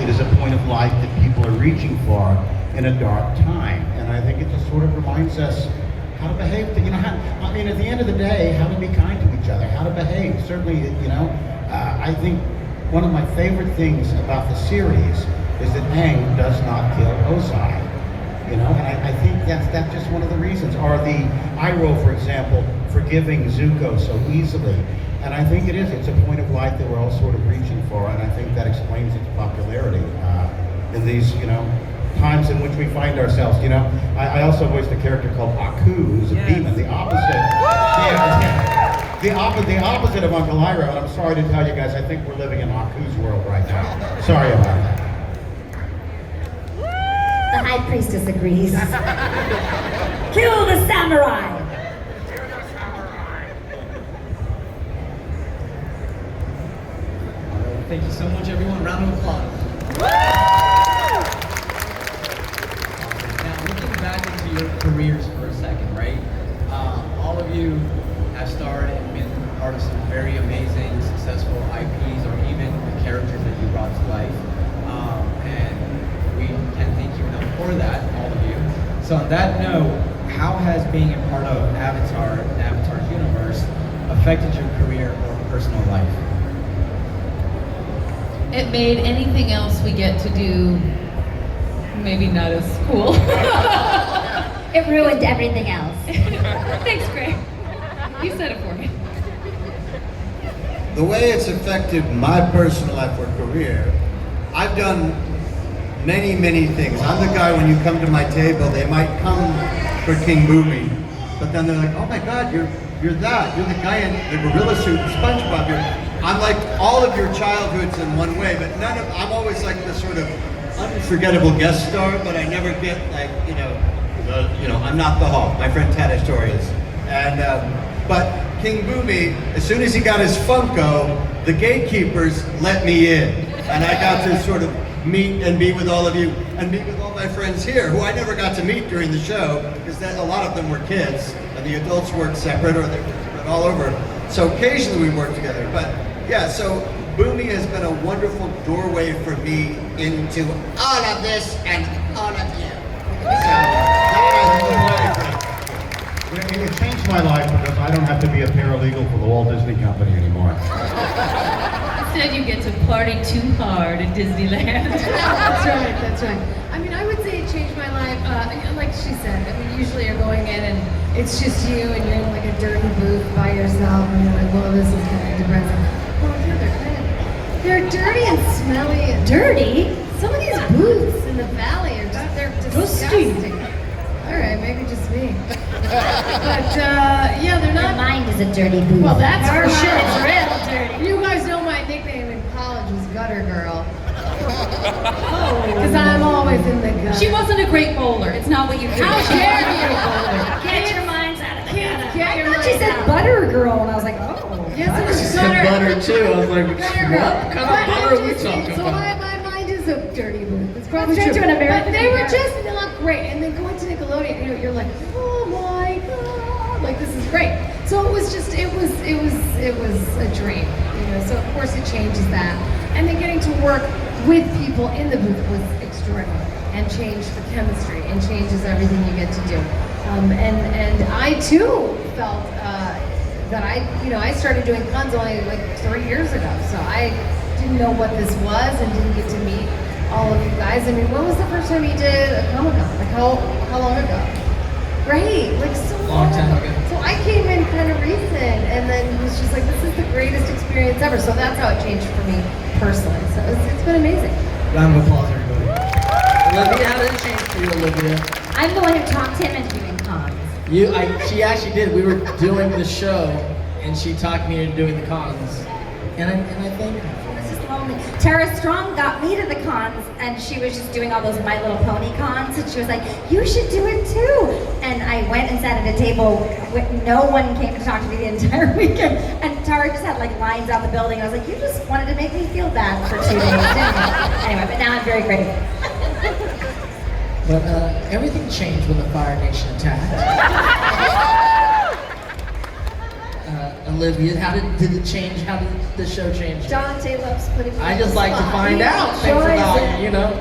it is a point of light that people are reaching for in a dark time. And I think it just sort of reminds us how to behave, at the end of the day, how to be kind to each other, how to behave. Certainly, I think one of my favorite things about the series is that Aang does not kill Ozai. And I think that's just one of the reasons. Or the Iroh, for example, forgiving Zuko so easily. And I think it's a point of light that we're all sort of reaching for, and I think that explains its popularity in these, times in which we find ourselves. I also voiced a character called Aku, who's a demon, the opposite. The opposite of Uncle Iroh, and I'm sorry to tell you guys, I think we're living in Aku's world right now. Sorry about that. The High Priestess agrees. Kill the samurai! Thank you so much, everyone. Round of applause. Now, looking back into your careers for a second, right? All of you have starred and been part of some very amazing, successful IPs, or even the characters that you brought to life. And we can't thank you enough for that, all of you. So on that note, how has being a part of Avatar, the Avatar's universe, affected your career or personal life? It made anything else we get to do maybe not as cool. It ruined everything else. Thanks, Greg. You said it for me. The way it's affected my personal life or career, I've done many, many things. I'm the guy, when you come to my table, they might come for King Boomy, but then they're like, oh my God, you're that. You're the guy in the gorilla suit and SpongeBob. I'm like all of your childhoods in one way, but I'm always like this sort of unforgettable guest star, but I never get like, I'm not the Hulk. My friend Tadashtori is. And, but King Boomy, as soon as he got his Funko, the gatekeepers let me in. And I got to sort of meet and be with all of you and meet with all my friends here, who I never got to meet during the show, because a lot of them were kids, and the adults worked separate, or they were all over. So occasionally we worked together. But yeah, so Boomy has been a wonderful doorway for me into all of this and all of you. It changed my life because I don't have to be a paralegal for the Walt Disney Company anymore. Instead, you get to party too hard at Disneyland. That's right. I would say it changed my life. Like she said, usually you're going in and it's just you and you're in like a dirty booth by yourself and you're like, well, this is kind of depressing. Well, yeah, they're dirty and smelly and Dirty? some of these booths in the valley are just, they're disgusting. All right, maybe just me. But yeah, they're Your not. mind is a dirty booth. Well, that's for Your sure. mind is real dirty. You guys know my nickname in college was Gutter Girl. Because I'm always in the gutter. She wasn't a great bowler. It's not what you think. How dare you? Get your minds out of the gutter. Get I your thought she minds said out. butter girl, and I was like, oh. Yes, it was She said butter too. I was like, Gutter Girl. what kind of butter are we talking So about? my mind is a dirty booth. It's probably Straight true. to an American But they were parent. just not great. And then going to Nickelodeon, you're like, oh my God, like this is great. So it was just, it was a dream, So of course it changes that. And then getting to work with people in the booth was extraordinary and changed the chemistry and changes everything you get to do. And I too felt that I started doing cons only like 3 years ago. So I didn't know what this was and didn't get to meet all of you guys. When was the first time you did a Comic-Con? Like how long ago? Right, like so Long time ago. So I came in kind of recent, and then it was just like, this is the greatest experience ever. So that's how it changed for me personally. So it's been amazing. Round of applause, everybody. Olivia, how did it change for you, Olivia? I'm the one who talked him into doing cons. She actually did. We were doing the show, and she talked me into doing the cons. And I think It was just lonely. Tara Strong got me to the cons, and she was just doing all those My Little Pony cons, and she was like, you should do it too. And I went and sat at a table with no one came to talk to me the entire weekend. And Tara just had like lines out the building. I was like, you just wanted to make me feel bad for 2 days, didn't you? Anyway, but now I'm very grateful. But everything changed when the Fire Nation attacked. Olivia, how did it change? How did the show change? Dante loves putting. I just like to find out things Enjoys about it. you know?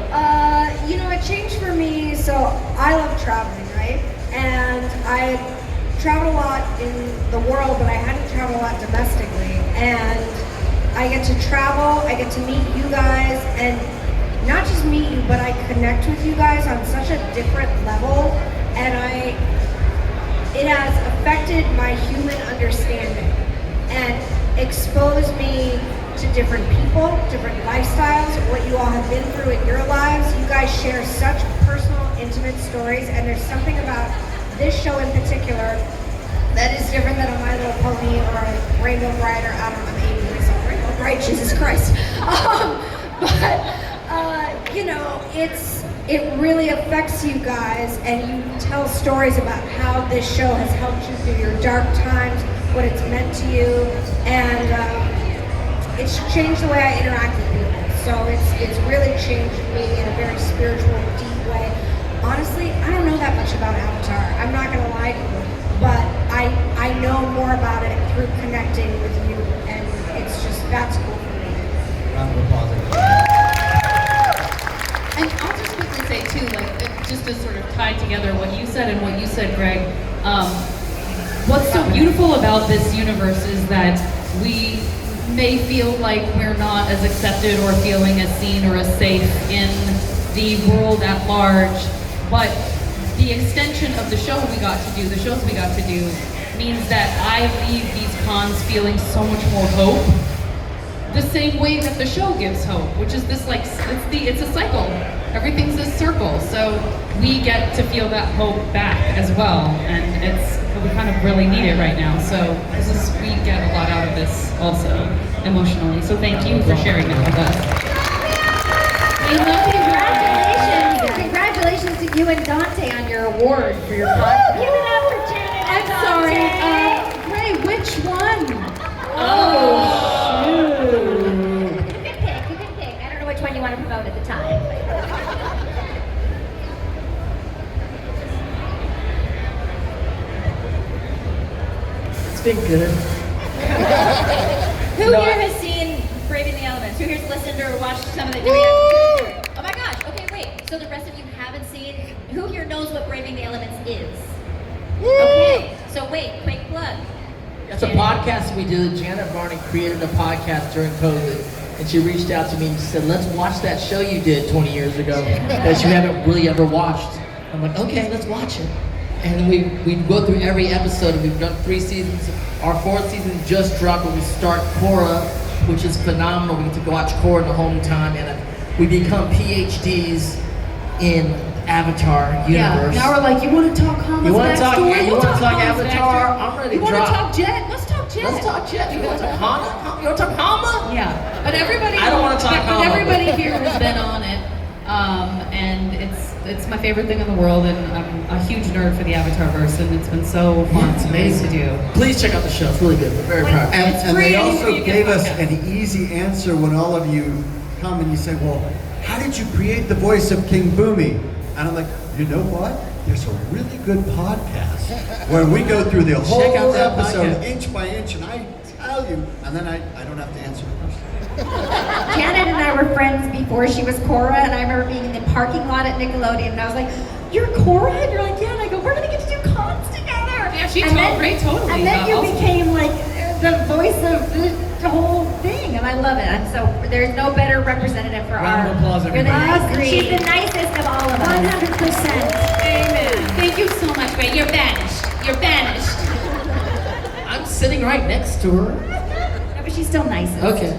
It changed for me. So I love traveling, right? And I traveled a lot in the world, but I hadn't traveled a lot domestically. And I get to travel, I get to meet you guys, and not just meet you, but I connect with you guys on such a different level. And it has affected my human understanding and exposed me to different people, different lifestyles, what you all have been through in your lives. You guys share such personal, intimate stories, and there's something about this show in particular that is different than a My Little Pony or a Rainbow Bride, or I don't know, I'm 80 myself, Rainbow Bride, Jesus Christ. It really affects you guys, and you tell stories about how this show has helped you through your dark times, what it's meant to you, and it's changed the way I interact with people. So it's really changed me in a very spiritual, deep way. Honestly, I don't know that much about Avatar. I'm not gonna lie to you, but I know more about it through connecting with you, and that's cool for me. Round of applause. And I'll just quickly say too, just to sort of tie together what you said and what you said, Greg, what's so beautiful about this universe is that we may feel like we're not as accepted or feeling as seen or as safe in the world at large, but the extension of the show we got to do, the shows we got to do, means that I leave these cons feeling so much more hope. The same way that the show gives hope, which is this it's a cycle. Everything's a circle. So we get to feel that hope back as well. And we kind of really need it right now. So we get a lot out of this also emotionally. So thank you for sharing it with us. We love you. Congratulations to you and Dante on your award for your podcast. Give it up for Jennie. I'm sorry. Ray, which one? You can pick. I don't know which one you want to promote at the time. It's been good. Who No, here has seen Braving the Elements? Who here's listened or watched some of the videos? Oh my gosh, okay, wait. So the rest of you haven't seen, who here knows what Braving the Elements is? Okay, so wait, quick plug. It's a podcast we do. Janet Varney created a podcast during COVID, and she reached out to me and said, let's watch that show you did 20 years ago that you haven't really ever watched. I'm like, okay, let's watch it. And we go through every episode, and we've done 3 seasons. Our 4th season just dropped, and we start Korra, which is phenomenal. We get to go watch Korra in the home time, and we become PhDs in Avatar universe. Now we're like, you want to talk Hama's You want to talk? backstory? Yeah, you We'll want to talk Hama's Avatar? backstory. I'm ready You to want drop. to talk Jet? Let's talk Jet. Let's talk Jet. You want to talk Hama? You want to talk Hama? Yeah, but everybody. I don't wanna talk But Hama. everybody here has been on it, and it's my favorite thing in the world, and I'm a huge nerd for the Avatarverse, and it's been so fun It's to amazing. do. Please check out the show. It's really good. We're very proud. And free they anywhere also you get gave us podcasts. an easy answer when all of you come and you say, well, how did you create the voice of King Boomy? And I'm like, you know what? There's a really good podcast where we go through the whole Check out that episode podcast. inch by inch, and I tell you, and then I don't have to answer the question. Janet and I were friends before she was Korra, and I remember being in the parking lot at Nickelodeon, and I was like, "You're Korra?" And you're like, "Yeah." And I go, "We're gonna get to do cons together." Yeah, she and told then, Ray totally. And then you also. became like the voice of the whole thing, and I love it. And so there's no better representative for Round our. of applause, You're the everybody. nicest. She's the nicest of all of us. 100%. Amen. Thank you so much, Ray. You're banished. You're banished. I'm sitting right next to her. No, but she's still nice. Okay.